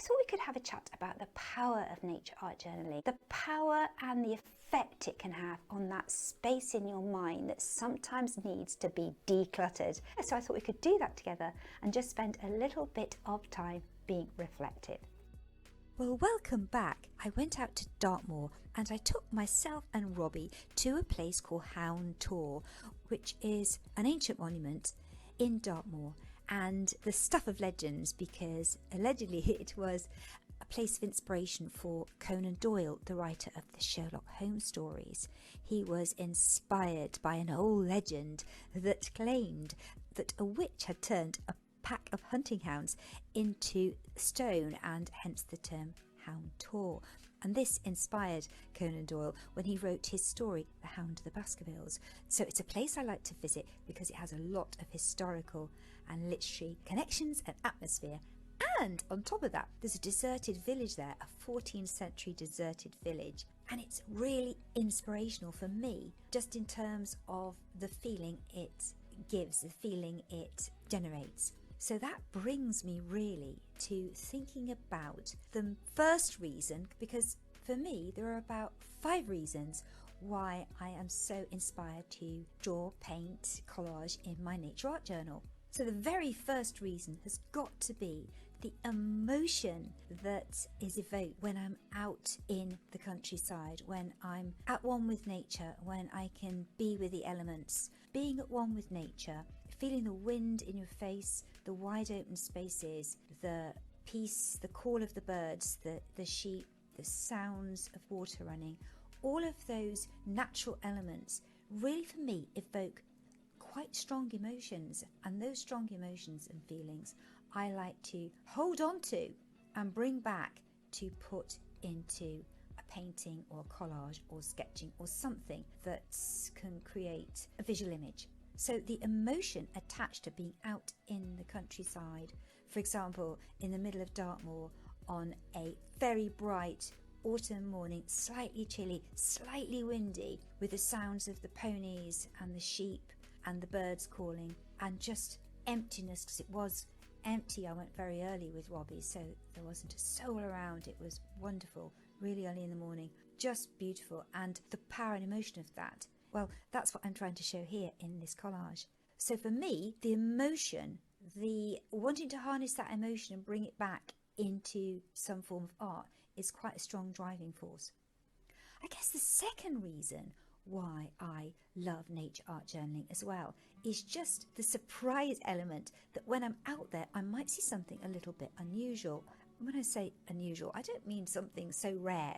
thought we could have a chat about the power of nature art journaling, the power and the effect it can have on that space in your mind that sometimes needs to be decluttered. So I thought we could do that together and just spend a little bit of time being reflective. Well, welcome back. I went out to Dartmoor and I took myself and Robbie to a place called Hound Tor, which is an ancient monument in Dartmoor and the stuff of legends, because allegedly it was a place of inspiration for Conan Doyle, the writer of the Sherlock Holmes stories. He was inspired by an old legend that claimed that a witch had turned a pack of hunting hounds into stone, and hence the term Hound Tor. And this inspired Conan Doyle when he wrote his story, The Hound of the Baskervilles. So it's a place I like to visit because it has a lot of historical and literary connections and atmosphere. And on top of that, there's a deserted village there, a 14th century deserted village. And it's really inspirational for me, just in terms of the feeling it gives, the feeling it generates. So that brings me really to thinking about the first reason, because for me there are about 5 reasons why I am so inspired to draw, paint, collage in my nature art journal. So the very first reason has got to be the emotion that is evoked when I'm out in the countryside, when I'm at one with nature, when I can be with the elements. Being at one with nature, feeling the wind in your face, the wide open spaces, the peace, the call of the birds, the sheep, the sounds of water running, all of those natural elements really for me evoke quite strong emotions, and those strong emotions and feelings I like to hold on to and bring back to put into a painting or a collage or sketching or something that can create a visual image. So the emotion attached to being out in the countryside, for example in the middle of Dartmoor on a very bright autumn morning, slightly chilly, slightly windy, with the sounds of the ponies and the sheep and the birds calling, and just emptiness, because it was empty. I went very early with Robbie, so there wasn't a soul around. It was wonderful, really early in the morning, just beautiful. And the power and emotion of that, well, that's what I'm trying to show here in this collage. So for me, the emotion, the wanting to harness that emotion and bring it back into some form of art is quite a strong driving force. I guess the second reason why I love nature art journaling as well is just the surprise element that when I'm out there I might see something a little bit unusual. And when I say unusual, I don't mean something so rare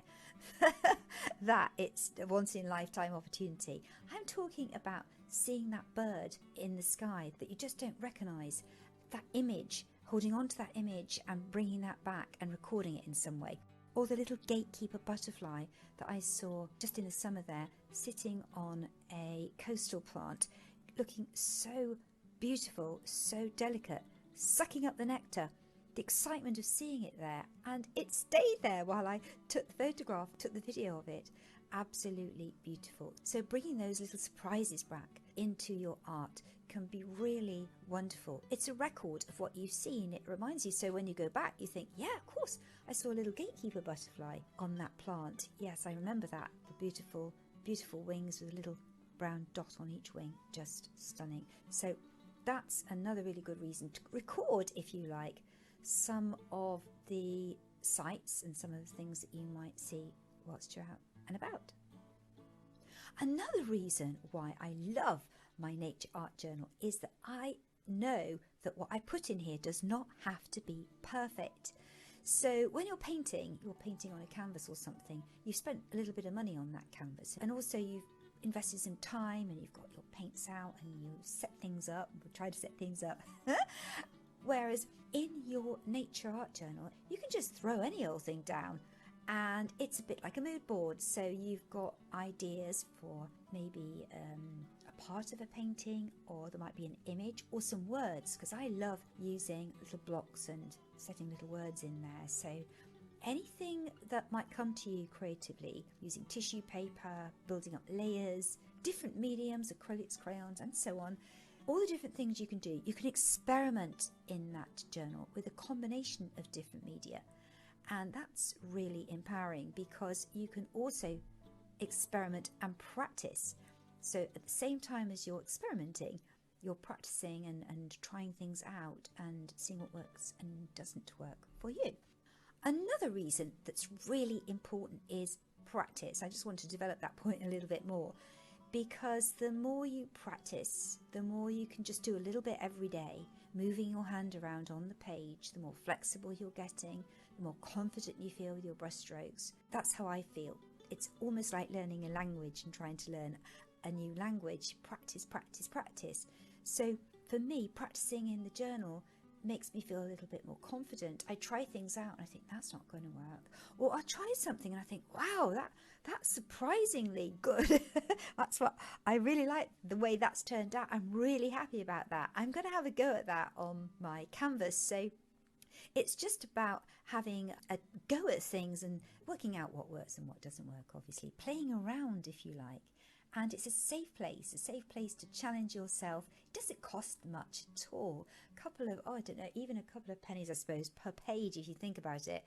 that it's a once in a lifetime opportunity. I'm talking about seeing that bird in the sky that you just don't recognise, that image, holding on to that image and bringing that back and recording it in some way. Or the little gatekeeper butterfly that I saw just in the summer there, sitting on a coastal plant, looking so beautiful, so delicate, sucking up the nectar. The excitement of seeing it there, and it stayed there while I took the photograph, took the video of it. Absolutely beautiful. So bringing those little surprises back into your art can be really wonderful. It's a record of what you've seen. It reminds you, so when you go back you think, yeah, of course, I saw a little gatekeeper butterfly on that plant. Yes, I remember that. The beautiful, beautiful wings with a little brown dot on each wing. Just stunning. So that's another really good reason to record, if you like, some of the sights and some of the things that you might see whilst you're out and about. Another reason why I love my nature art journal is that I know that what I put in here does not have to be perfect. So when you're painting on a canvas or something, you've spent a little bit of money on that canvas, and also you've invested some time and you've got your paints out and you set things up, try to set things up. Whereas in your nature art journal, you can just throw any old thing down, and it's a bit like a mood board. So you've got ideas for maybe a part of a painting, or there might be an image or some words, because I love using little blocks and setting little words in there. So anything that might come to you creatively, using tissue paper, building up layers, different mediums, acrylics, crayons, and so on, all the different things you can do. You can experiment in that journal with a combination of different media, And that's really empowering because you can also experiment and practice. So at the same time as you're experimenting, you're practicing and trying things out and seeing what works and doesn't work for you. Another reason that's really important is practice. I just want to develop that point a little bit more, because the more you practice, the more you can just do a little bit every day, moving your hand around on the page, the more flexible you're getting, the more confident you feel with your brushstrokes. That's how I feel. It's almost like learning a language and trying to learn a new language. Practice, practice, practice. So for me, practicing in the journal makes me feel a little bit more confident. I try things out and I think that's not going to work, or I'll try something and I think, wow, that's surprisingly good. That's what I really like, the way that's turned out. I'm really happy about that. I'm going to have a go at that on my canvas. So it's just about having a go at things and working out what works and what doesn't work, obviously playing around if you like. And it's a safe place to challenge yourself. It doesn't cost much at all. Even a couple of pennies, I suppose, per page if you think about it.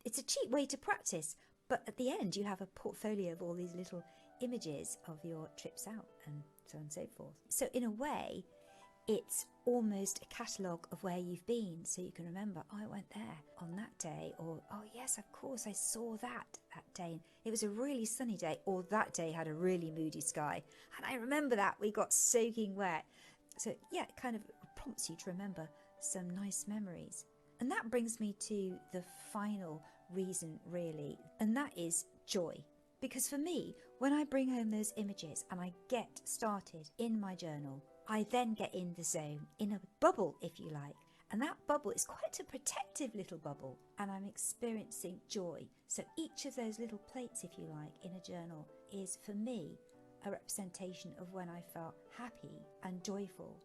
It's a cheap way to practice, but at the end you have a portfolio of all these little images of your trips out and so on and so forth. So in a way, it's almost a catalogue of where you've been, so you can remember, oh, I went there on that day, or oh yes, of course I saw that day. It was a really sunny day, or that day had a really moody sky. And I remember that, we got soaking wet. So yeah, it kind of prompts you to remember some nice memories. And that brings me to the final reason, really, and that is joy. Because for me, when I bring home those images and I get started in my journal, I then get in the zone, in a bubble, if you like. And that bubble is quite a protective little bubble, and I'm experiencing joy. So each of those little plates, if you like, in a journal is, for me, a representation of when I felt happy and joyful.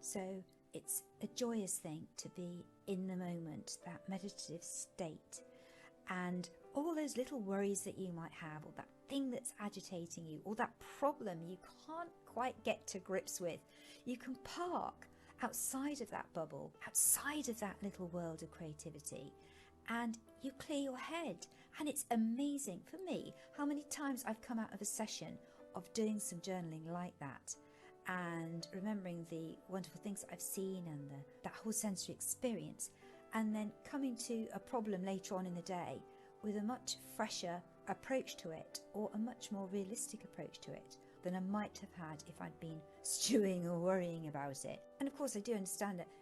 So it's a joyous thing to be in the moment, that meditative state. And all those little worries that you might have, or that thing that's agitating you, or that problem you can't quite get to grips with, you can park outside of that bubble, outside of that little world of creativity, and you clear your head. And it's amazing for me how many times I've come out of a session of doing some journaling like that, and remembering the wonderful things that I've seen and that whole sensory experience, and then coming to a problem later on in the day with a much fresher approach to it, or a much more realistic approach to it than I might have had if I'd been stewing or worrying about it. And of course I do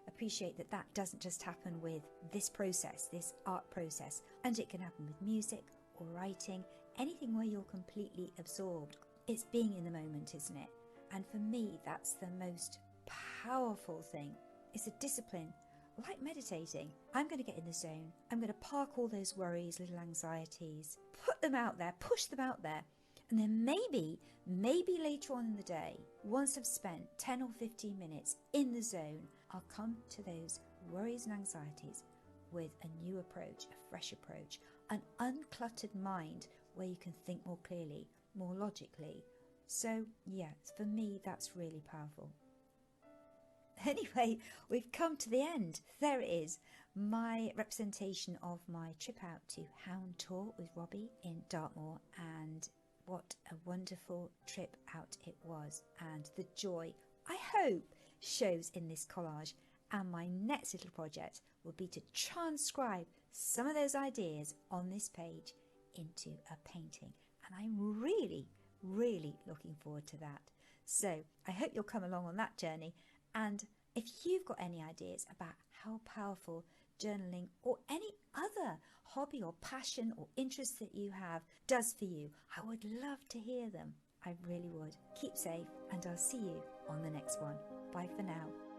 appreciate that that doesn't just happen with this process, this art process, and it can happen with music or writing, anything where you're completely absorbed. It's being in the moment, isn't it? And for me, that's the most powerful thing. It's a discipline. Like meditating, I'm going to get in the zone. I'm going to park all those worries, little anxieties, put them out there, push them out there. And then maybe later on in the day, once I've spent 10 or 15 minutes in the zone, I'll come to those worries and anxieties with a new approach, a fresh approach, an uncluttered mind where you can think more clearly, more logically. So yeah, for me, that's really powerful. Anyway, we've come to the end. There it is, my representation of my trip out to Hound Tour with Robbie in Dartmoor, and what a wonderful trip out it was, and the joy, I hope, shows in this collage. And my next little project will be to transcribe some of those ideas on this page into a painting, and I'm really looking forward to that. So I hope you'll come along on that journey. And if you've got any ideas about how powerful journaling or any other hobby or passion or interest that you have does for you, I would love to hear them. I really would. Keep safe, and I'll see you on the next one. Bye for now.